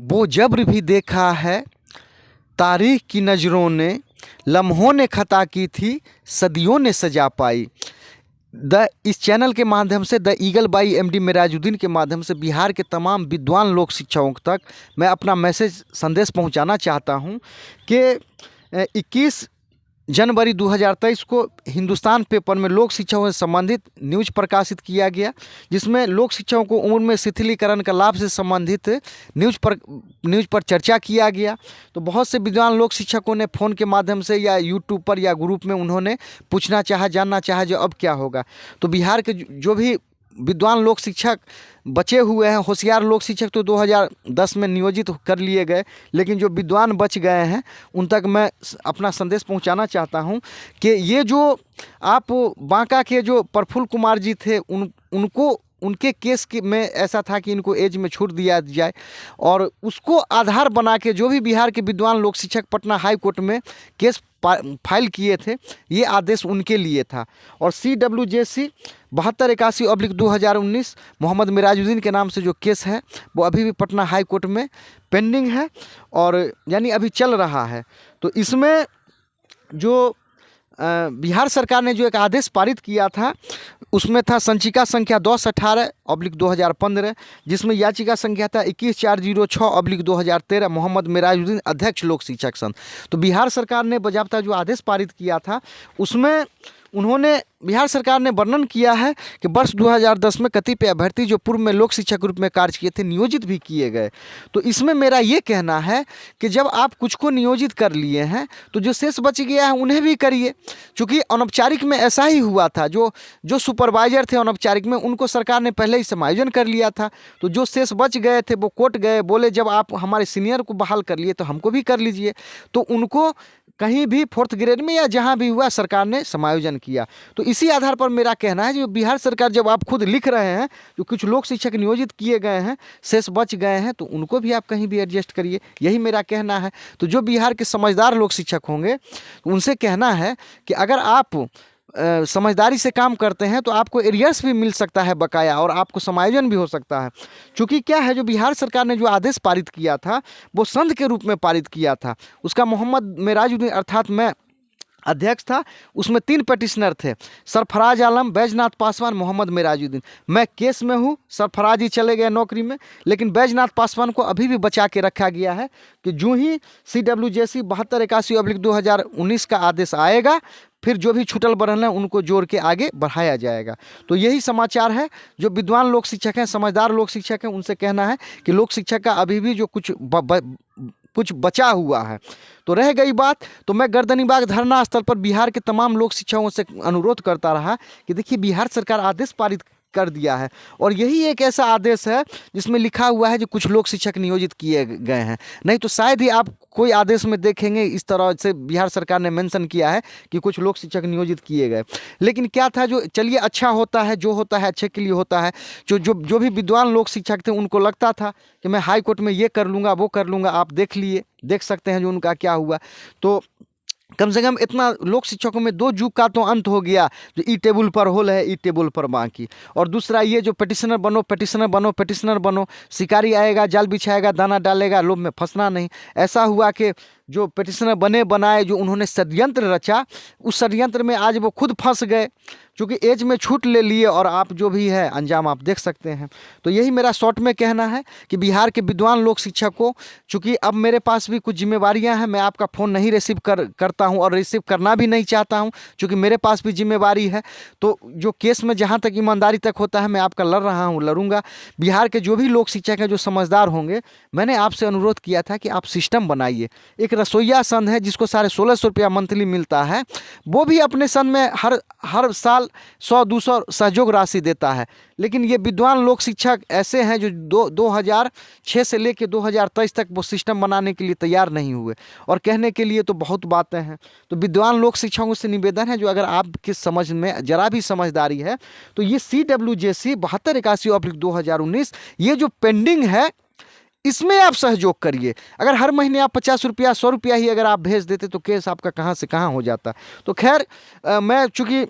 वो जब्र भी देखा है तारीख की नज़रों ने, लम्हों ने खता की थी सदियों ने सजा पाई। इस चैनल के माध्यम से the eagle by MD Merajuddin के माध्यम से बिहार के तमाम विद्वान लोक शिक्षकों तक मैं अपना मैसेज संदेश पहुंचाना चाहता हूं कि 21 जनवरी 2023 को हिंदुस्तान पेपर में लोक शिक्षकों से संबंधित न्यूज प्रकाशित किया गया, जिसमें लोक शिक्षकों को उम्र में शिथिलीकरण का लाभ से संबंधित न्यूज पर चर्चा किया गया। तो बहुत से विद्वान लोक शिक्षकों ने फ़ोन के माध्यम से या यूट्यूब पर या ग्रुप में उन्होंने पूछना चाहा, जानना चाहा जो अब क्या होगा। तो बिहार के जो भी विद्वान लोक शिक्षक बचे हुए हैं, होशियार लोक शिक्षक तो 2010 में नियोजित कर लिए गए, लेकिन जो विद्वान बच गए हैं उन तक मैं अपना संदेश पहुंचाना चाहता हूं कि ये जो आप बांका के जो प्रफुल्ल कुमार जी थे उनको उनके केस में ऐसा था कि इनको एज में छूट दिया जाए, और उसको आधार बना के जो भी बिहार के विद्वान लोक शिक्षक पटना हाई कोर्ट में केस फाइल किए थे, ये आदेश उनके लिए था। और CWJC 7281/2019 मोहम्मद मिराजुद्दीन के नाम से जो केस है वो अभी भी पटना हाई कोर्ट में पेंडिंग है, और यानी अभी चल रहा है। तो इसमें जो बिहार सरकार ने जो एक आदेश पारित किया था उसमें था संचिका संख्या 1018/2015, जिसमें याचिका संख्या था 21406/2013 मोहम्मद मिराजुद्दीन अध्यक्ष लोक शिक्षक संघ। तो बिहार सरकार ने बाज़ाब्ता जो आदेश पारित किया था उसमें उन्होंने बिहार सरकार ने वर्णन किया है कि वर्ष 2010 में कतिपय अभ्यर्थी जो पूर्व में लोक शिक्षक रूप में कार्य किए थे नियोजित भी किए गए। तो इसमें मेरा ये कहना है कि जब आप कुछ को नियोजित कर लिए हैं तो जो शेष बच गया है उन्हें भी करिए, क्योंकि अनौपचारिक में ऐसा ही हुआ था। जो सुपरवाइजर थे अनौपचारिक में उनको सरकार ने पहले ही समायोजन कर लिया था। तो जो शेष बच गए थे वो कोर्ट गए, बोले जब आप हमारे सीनियर को बहाल कर लिए तो हमको भी कर लीजिए। तो उनको कहीं भी 4th ग्रेड में या जहां भी हुआ सरकार ने समायोजन किया। तो इसी आधार पर मेरा कहना है जो बिहार सरकार जब आप खुद लिख रहे हैं जो कुछ लोक शिक्षक नियोजित किए गए हैं, शेष बच गए हैं, तो उनको भी आप कहीं भी एडजस्ट करिए, यही मेरा कहना है। तो जो बिहार के समझदार लोक शिक्षक होंगे उनसे कहना है कि अगर आप समझदारी से काम करते हैं तो आपको एरियर्स भी मिल सकता है बकाया, और आपको समायोजन भी हो सकता है। क्योंकि क्या है, जो बिहार सरकार ने जो आदेश पारित किया था वो संघ के रूप में पारित किया था। उसका मोहम्मद मिराजुद्दीन अर्थात मैं अध्यक्ष था। उसमें 3 पिटिशनर थे, सरफराज आलम, बैजनाथ पासवान, मोहम्मद मिराजुद्दीन। मैं केस में हूँ, सरफराज ही चले गए नौकरी में, लेकिन बैजनाथ पासवान को अभी भी बचा के रखा गया है कि जो ही CWJC 7281/2019 का आदेश आएगा फिर जो भी छूटल बढ़ल है उनको जोड़ के आगे बढ़ाया जाएगा। तो यही समाचार है। जो विद्वान लोक शिक्षक हैं, समझदार लोक शिक्षक हैं, उनसे कहना है कि लोक शिक्षक का अभी भी जो कुछ बचा हुआ है। तो रह गई बात, तो मैं गर्दनीबाग धरना स्थल पर बिहार के तमाम लोक शिक्षकों से अनुरोध करता रहा कि देखिए बिहार सरकार आदेश पारित कर दिया है, और यही एक ऐसा आदेश है जिसमें लिखा हुआ है जो कुछ लोक शिक्षक नियोजित किए गए हैं। नहीं तो शायद ही आप कोई आदेश में देखेंगे इस तरह से बिहार सरकार ने मेंशन किया है कि कुछ लोक शिक्षक नियोजित किए गए। लेकिन क्या था, जो चलिए अच्छा होता है, जो होता है अच्छे के लिए होता है। जो भी विद्वान लोक शिक्षक थे उनको लगता था कि मैं हाई कोर्ट में ये कर लूँगा वो कर लूँगा। आप देख सकते हैं जो उनका क्या हुआ। तो कम से कम इतना लोक शिक्षकों में 2 युग का तो अंत हो गया, जो ई टेबल पर होल है, ई टेबल पर बाकी। और दूसरा ये जो पिटिशनर बनो, शिकारी आएगा, जाल बिछाएगा, दाना डालेगा, लोभ में फंसना नहीं। ऐसा हुआ कि जो पिटिशनर बनाए, जो उन्होंने षड्यंत्र रचा, उस षड्यंत्र में आज वो खुद फंस गए, क्योंकि एज में छूट ले लिए, और आप जो भी है अंजाम आप देख सकते हैं। तो यही मेरा शॉर्ट में कहना है कि बिहार के विद्वान लोक शिक्षक को, चूँकि अब मेरे पास भी कुछ जिम्मेवारियां हैं, मैं आपका फ़ोन नहीं रिसीव करता हूं और रिसीव करना भी नहीं चाहता हूं, क्योंकि मेरे पास भी जिम्मेवारी है। तो जो केस में जहां तक ईमानदारी तक होता है मैं आपका लड़ रहा हूं, लड़ूंगा। बिहार के जो भी लोक शिक्षक हैं जो समझदार होंगे, मैंने आपसे अनुरोध किया था कि आप सिस्टम बनाइए। एक रसोईया संघ है जिसको 1650 रुपया मंथली मिलता है, वो भी अपने संघ में हर साल 100-200 सहयोग राशि देता है। लेकिन ये विद्वान लोक शिक्षक ऐसे हैं जो 2006 से लेकर 2023 तक वो सिस्टम बनाने के लिए तैयार नहीं हुए, और कहने के लिए तो बहुत बातें हैं। तो विद्वान लोक शिक्षकों से निवेदन है, जो अगर आपकी समझ में जरा भी समझदारी है तो ये CWJC 7281/2019 ये जो पेंडिंग है इसमें आप सहयोग करिए। अगर हर महीने आप 50 रुपया 100 रुपया ही अगर आप भेज देते तो केस आपका कहाँ से कहाँ हो जाता। तो खैर मैं चूँकि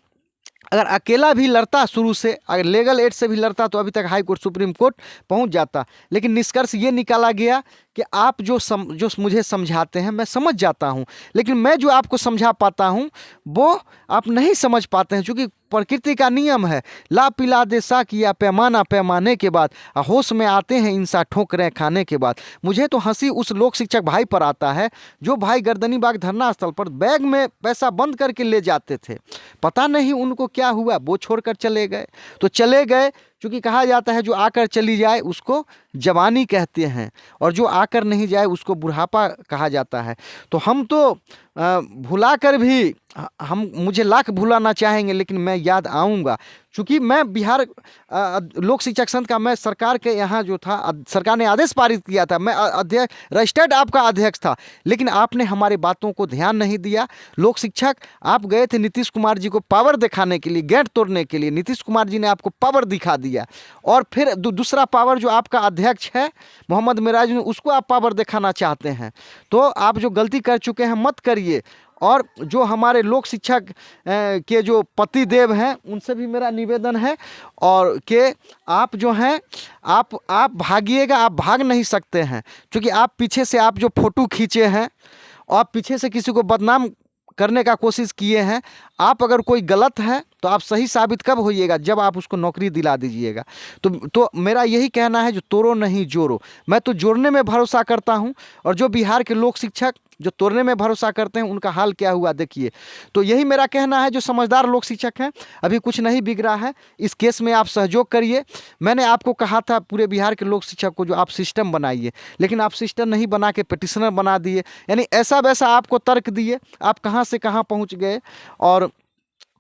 अगर अकेला भी लड़ता शुरू से, अगर लीगल एड से भी लड़ता तो अभी तक हाई कोर्ट सुप्रीम कोर्ट पहुंच जाता। लेकिन निष्कर्ष ये निकाला गया कि आप जो मुझे समझाते हैं मैं समझ जाता हूँ, लेकिन मैं जो आपको समझा पाता हूँ वो आप नहीं समझ पाते हैं। क्योंकि प्रकृति का नियम है, ला पिला दे सा किया पैमाना पैमाने के बाद, होश में आते हैं इंसान ठोकरें खाने के बाद। मुझे तो हंसी उस लोक शिक्षक भाई पर आता है जो भाई गर्दनी बाग धरना स्थल पर बैग में पैसा बंद करके ले जाते थे। पता नहीं उनको क्या हुआ, वो छोड़कर चले गए तो चले गए। क्योंकि कहा जाता है जो आकर चली जाए उसको जवानी कहते हैं, और जो आकर नहीं जाए उसको बुढ़ापा कहा जाता है। तो हम तो भुला कर भी हम मुझे लाख भुलाना चाहेंगे, लेकिन मैं याद आऊँगा। क्योंकि मैं बिहार लोक शिक्षक संघ का मैं सरकार के यहाँ जो था, सरकार ने आदेश पारित किया था, मैं अध्यक्ष रजिस्टर्ड आपका अध्यक्ष था, लेकिन आपने हमारे बातों को ध्यान नहीं दिया। लोक शिक्षक आप गए थे नीतीश कुमार जी को पावर दिखाने के लिए, गेट तोड़ने के लिए। नीतीश कुमार जी ने आपको पावर दिखा दिया, और फिर दूसरा पावर जो आपका अध्यक्ष है मोहम्मद मिराज, उसको आप पावर दिखाना चाहते हैं। तो आप जो गलती कर चुके हैं मत करिए। और जो हमारे लोक शिक्षक के जो पति देव हैं उनसे भी मेरा निवेदन है, और कि आप जो हैं आप भागिएगा, आप भाग नहीं सकते हैं। क्योंकि आप पीछे से आप जो फोटो खींचे हैं और पीछे से किसी को बदनाम करने का कोशिश किए हैं, आप अगर कोई गलत है तो आप सही साबित कब होइएगा, जब आप उसको नौकरी दिला दीजिएगा। तो मेरा यही कहना है, जो तोड़ो नहीं जोड़ो। मैं तो जोड़ने में भरोसा करता हूं, और जो बिहार के लोक शिक्षक जो तोड़ने में भरोसा करते हैं उनका हाल क्या हुआ देखिए। तो यही मेरा कहना है, जो समझदार लोक शिक्षक हैं, अभी कुछ नहीं बिगड़ा है, इस केस में आप सहयोग करिए। मैंने आपको कहा था पूरे बिहार के लोक शिक्षक को जो आप सिस्टम बनाइए, लेकिन आप सिस्टम नहीं बना के पिटिशनर बना दिए। यानी ऐसा वैसा आपको तर्क दिए, आप कहाँ से कहाँ पहुँच गए।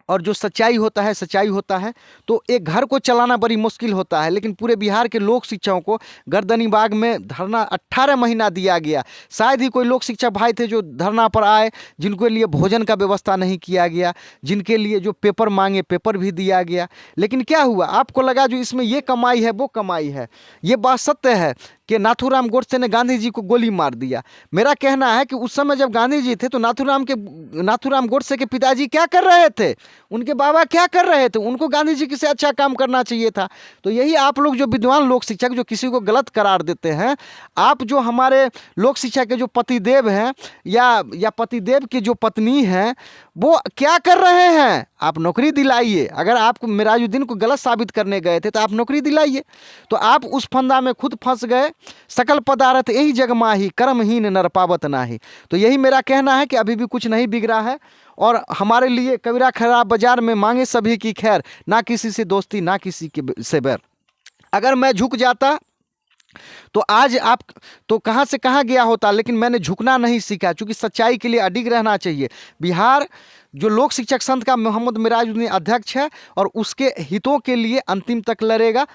और जो सच्चाई होता है सच्चाई होता है। तो एक घर को चलाना बड़ी मुश्किल होता है, लेकिन पूरे बिहार के लोक शिक्षकों को गर्दनी बाग में धरना 18 महीना दिया गया। शायद ही कोई लोक शिक्षक भाई थे जो धरना पर आए जिनके लिए भोजन का व्यवस्था नहीं किया गया, जिनके लिए जो पेपर मांगे पेपर भी दिया गया। लेकिन क्या हुआ, आपको लगा जो इसमें ये कमाई है वो कमाई है। ये बात सत्य है कि नाथूराम गोडसे ने गांधी जी को गोली मार दिया। मेरा कहना है कि उस समय जब गांधी जी थे तो नाथूराम गोडसे के पिताजी क्या कर रहे थे, उनके बाबा क्या कर रहे थे, उनको गांधी जी से अच्छा काम करना चाहिए था। तो यही आप लोग जो विद्वान लोक शिक्षक जो किसी को गलत करार देते हैं, आप जो हमारे लोक शिक्षक के जो पतिदेव हैं या पतिदेव की जो पत्नी हैं वो क्या कर रहे हैं, आप नौकरी दिलाइए। अगर आप मिराजुद्दीन को गलत साबित करने गए थे तो आप नौकरी दिलाइए। तो आप उस फंदा में खुद फंस गए। सकल पदार्थ यही जग माही, कर्महीन नर पावत नाही। तो यही मेरा कहना है कि अभी भी कुछ नहीं बिगड़ा है, और हमारे लिए कबीरा खराब बाजार में मांगे सभी की खैर, ना किसी से दोस्ती ना किसी के से बैर। अगर मैं झुक जाता तो आज आप तो कहाँ से कहाँ गया होता, लेकिन मैंने झुकना नहीं सीखा, क्योंकि सच्चाई के लिए अडिग रहना चाहिए। बिहार जो लोक शिक्षक संघ का मोहम्मद मिराजुद्दीन अध्यक्ष है और उसके हितों के लिए अंतिम तक लड़ेगा।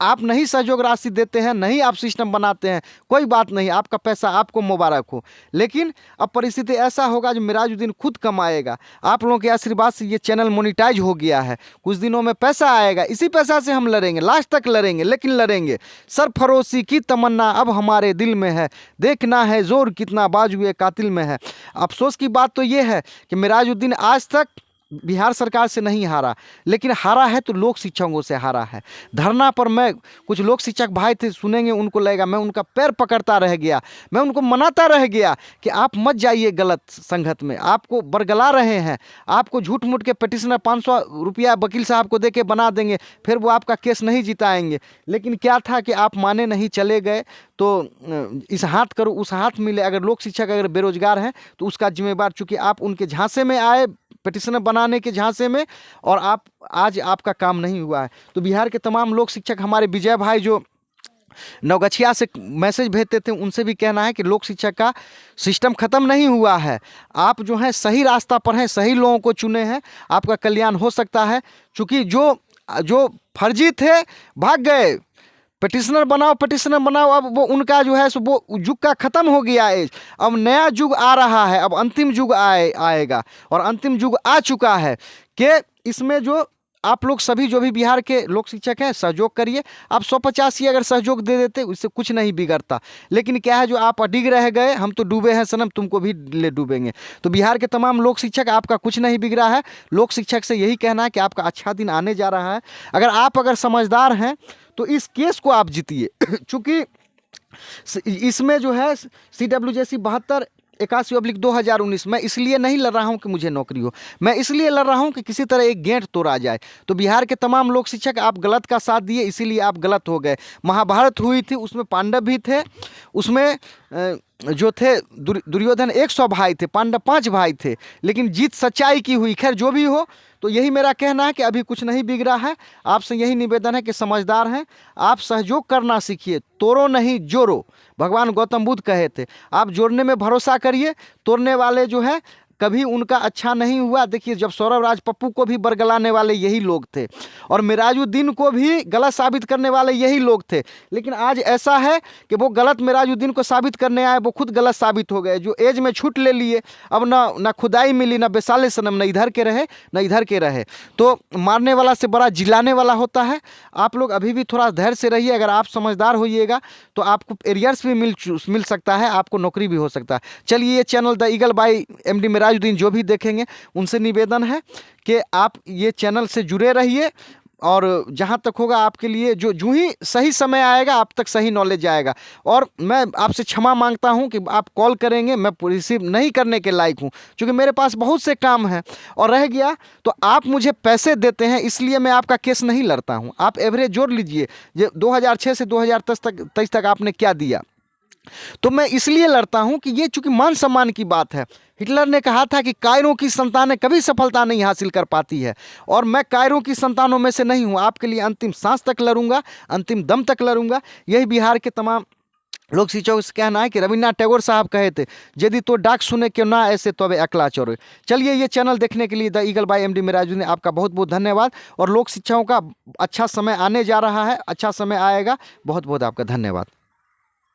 आप नहीं सहयोग राशि देते हैं, नहीं आप सिस्टम बनाते हैं, कोई बात नहीं, आपका पैसा आपको मुबारक हो। लेकिन अब परिस्थिति ऐसा होगा जो मिराजुद्दीन खुद कमाएगा। आप लोगों के आशीर्वाद से ये चैनल मोनिटाइज हो गया है, कुछ दिनों में पैसा आएगा, इसी पैसा से हम लड़ेंगे, लास्ट तक लड़ेंगे, लेकिन लड़ेंगे। सरफरोशी की तमन्ना अब हमारे दिल में है, देखना है जोर कितना बाजुए कातिल में है। अफसोस की बात तो ये है कि मिराजुद्दीन आज तक बिहार सरकार से नहीं हारा, लेकिन हारा है तो लोक शिक्षकों से हारा है। धरना पर मैं कुछ लोक शिक्षक भाई थे, सुनेंगे उनको लगेगा मैं उनका पैर पकड़ता रह गया, मैं उनको मनाता रह गया कि आप मत जाइए गलत संगत में, आपको बरगला रहे हैं, आपको झूठ मूठ के पिटिशनर 500 रुपया वकील साहब को देके बना देंगे, फिर वो आपका केस नहीं जिताएंगे। लेकिन क्या था कि आप माने नहीं, चले गए। तो इस हाथ करो उस हाथ मिले। अगर लोक शिक्षक अगर बेरोजगार हैं तो उसका जिम्मेवार, चूँकि आप उनके झांसे में आए, पिटिशनर बनाने के झांसे में, और आप आज आपका काम नहीं हुआ है। तो बिहार के तमाम लोक शिक्षक, हमारे विजय भाई जो नवगछिया से मैसेज भेजते थे, उनसे भी कहना है कि लोक शिक्षक का सिस्टम ख़त्म नहीं हुआ है। आप जो हैं सही रास्ता पर हैं, सही लोगों को चुने हैं, आपका कल्याण हो सकता है। चूँकि जो फर्जी थे भाग गए, पिटिशनर बनाओ, अब वो उनका जो है सो वो युग का ख़त्म हो गया है। अब नया युग आ रहा है, अब अंतिम युग आएगा, और अंतिम युग आ चुका है कि इसमें जो आप लोग सभी जो भी बिहार के लोक शिक्षक हैं सहयोग करिए। आप 185 अगर सहयोग दे देते उससे कुछ नहीं बिगड़ता, लेकिन क्या है जो आप अडिग रह गए, हम तो डूबे हैं सनम, तुमको भी ले डूबेंगे। तो बिहार के तमाम लोक शिक्षक, आपका कुछ नहीं बिगड़ा है। लोक शिक्षक से यही कहना है कि आपका अच्छा दिन आने जा रहा है। अगर समझदार हैं तो इस केस को आप जीतिए। चूँकि इसमें जो है CWJC 7281/2019 मैं इसलिए नहीं लड़ रहा हूं कि मुझे नौकरी हो, मैं इसलिए लड़ रहा हूं कि किसी तरह एक गेट तोड़ा जाए। तो बिहार के तमाम लोक शिक्षक आप गलत का साथ दिए, इसीलिए आप गलत हो गए। महाभारत हुई थी, उसमें पांडव भी थे, उसमें जो थे दुर्योधन 100 भाई थे, पांडव 5 भाई थे, लेकिन जीत सच्चाई की हुई। खैर जो भी हो, तो यही मेरा कहना है कि अभी कुछ नहीं बिगड़ा है। आपसे यही निवेदन है कि समझदार हैं आप, सहयोग करना सीखिए, तोड़ो नहीं जोड़ो। भगवान गौतम बुद्ध कहे थे, आप जोड़ने में भरोसा करिए, तोड़ने वाले जो है कभी उनका अच्छा नहीं हुआ। देखिए जब सौरभ राज पप्पू को भी बरगलाने वाले यही लोग थे, और मिराजुद्दीन को भी गलत साबित करने वाले यही लोग थे। लेकिन आज ऐसा है कि वो गलत मिराजुद्दीन को साबित करने आए, वो खुद गलत साबित हो गए। जो एज में छूट ले लिए, अब ना खुदाई मिली, ना बेसाले सनम, न इधर के रहे न इधर के रहे। तो मारने वाला से बड़ा जिलाने वाला होता है। आप लोग अभी भी थोड़ा धैर्य से रहिए। अगर आप समझदार होइएगा तो आपको एरियर्स भी मिल सकता है, आपको नौकरी भी हो सकता है। चलिए, ये channel the eagle by MD Mirajuddin जो भी देखेंगे उनसे निवेदन है कि आप ये चैनल से जुड़े रहिए, और जहाँ तक होगा आपके लिए जो ही सही समय आएगा आप तक सही नॉलेज आएगा। और मैं आपसे क्षमा मांगता हूँ कि आप कॉल करेंगे, मैं रिसीव नहीं करने के लायक हूँ, क्योंकि मेरे पास बहुत से काम हैं। और रह गया तो आप मुझे पैसे देते हैं, इसलिए मैं आपका केस नहीं लड़ता हूँ। आप एवरेज जोड़ लीजिए, 2006 से 2023 तक आपने क्या दिया। तो मैं इसलिए लड़ता हूं कि ये चूंकि मान सम्मान की बात है। हिटलर ने कहा था कि कायरों की संतानें कभी सफलता नहीं हासिल कर पाती है, और मैं कायरों की संतानों में से नहीं हूं। आपके लिए अंतिम सांस तक लड़ूंगा, अंतिम दम तक लड़ूंगा। यही बिहार के तमाम लोग शिक्षकों से कहना है कि रविन्द्रनाथ टैगोर साहब कहे थे, यदि तो डाक सुने क्यों ना ऐसे तो अबे अकला चोरे। चलिए, ये चैनल देखने के लिए the eagle by MD Mirajuddin ने आपका बहुत बहुत धन्यवाद। और लोक शिक्षकों का अच्छा समय आने जा रहा है, अच्छा समय आएगा। बहुत बहुत आपका धन्यवाद।